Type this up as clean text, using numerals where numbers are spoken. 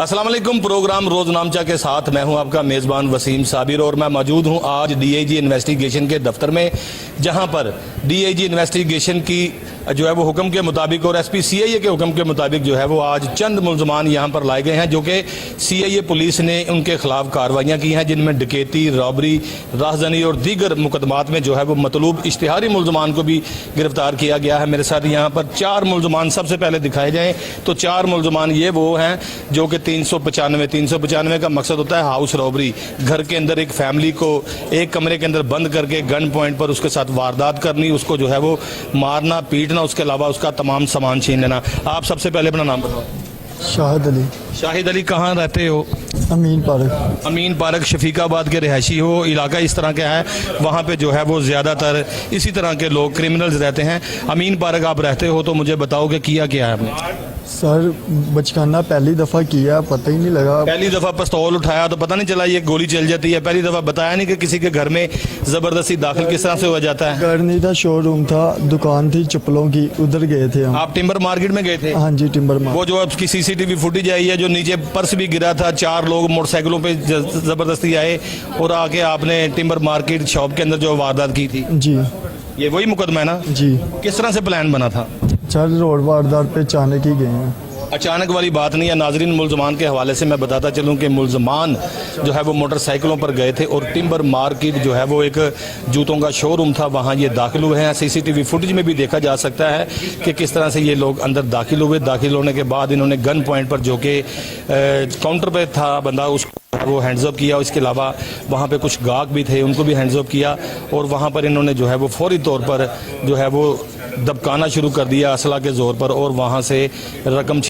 अस्सलाम वालेकुम। प्रोग्राम रोजनामचा के साथ मैं हूं आपका मेज़बान वसीम साबिर और मैं मौजूद हूं आज डीआईजी इन्वेस्टिगेशन के दफ्तर में, जहां पर डीआईजी इन्वेस्टिगेशन की जो है वो हुक्म के मुताबिक और एसपी सीआईए के हुक्म के मुताबिक जो है वो आज चंद मुलजमान यहां पर लाए गए हैं, जो कि सीआईए पुलिस ने उनके खिलाफ कार्रवाइयां की हैं, जिनमें डकैती, रॉबरी, राहजनी और दीगर मुकदमात में जो है वो मतलूब इश्तिहारी मुलजमान को भी गिरफ्तार किया गया है। मेरे साथ यहाँ पर 4 मुलजमान सबसे पहले दिखाए जाएँ तो 4 मुलजमान ये वो हैं जो कि 395 का मकसद होता है हाउस रॉबरी। घर के अंदर एक फैमिली को एक कमरे के अंदर बंद करके गन पॉइंट पर उसके साथ वारदात करनी, उसको जो है वो मारना पीटना, उसके अलावा उसका तमाम सामान छीन लेना। आप सबसे पहले अपना नाम बताओ। शाहिद अली। शाहिद अली, कहाँ रहते हो? अमीन पार्क। अमीन पार्क शफीकाबाद के रिहायशी हो। इलाका इस तरह का है, वहाँ पे जो है वो ज़्यादातर इसी तरह के लोग क्रिमिनल्स रहते हैं। अमीन पार्क आप रहते हो तो मुझे बताओ कि किया क्या है आपने? सर बचकाना पहली दफ़ा किया, पता ही नहीं लगा। पहली दफ़ा पिस्तौल उठाया तो पता नहीं चला ये गोली चल जाती है। पहली दफ़ा बताया नहीं कि किसी के घर में ज़बरदस्ती दाखिल किस तरह से हो जाता है? घर नहीं था, शोरूम था, दुकान थी चप्पलों की, उधर गए थे हम। आप टिम्बर मार्केट में गए थे? हाँ जी, टिम्बर मार्केट। वो जो आपकी सीसीटीवी फुटेज आई है, जो नीचे पर्स भी गिरा था, 4 लोग मोटरसाइकिलों पे ज़बरदस्ती आए और आके आपने टिम्बर मार्केट शॉप के अंदर जो वारदात की थी, जी ये वही मुकदमा है ना? जी। किस तरह से प्लान बना था? सर रोड वारदात पे अचानक ही गए हैं। अचानक वाली बात नहीं है नाजरीन। मुलजमान के हवाले से मैं बताता चलूं कि मुलजमान जो है वो मोटरसाइकिलों पर गए थे और टिम्बर मार्केट जो है वो एक जूतों का शोरूम था, वहाँ ये दाखिल हुए हैं। सीसीटीवी फुटेज में भी देखा जा सकता है कि किस तरह से ये लोग अंदर दाखिल हुए। दाखिल होने के बाद इन्होंने गन पॉइंट पर जो कि काउंटर पे था बंदा, उसको वो हैंड्स अप किया। इसके अलावा वहाँ पे कुछ गाहक भी थे, उनको भी हैंड्स अप किया और वहाँ पर इन्होंने जो है वो फौरी तौर पर जो है वो दबकाना शुरू कर दिया असला के ज़ोर पर और वहाँ से रकम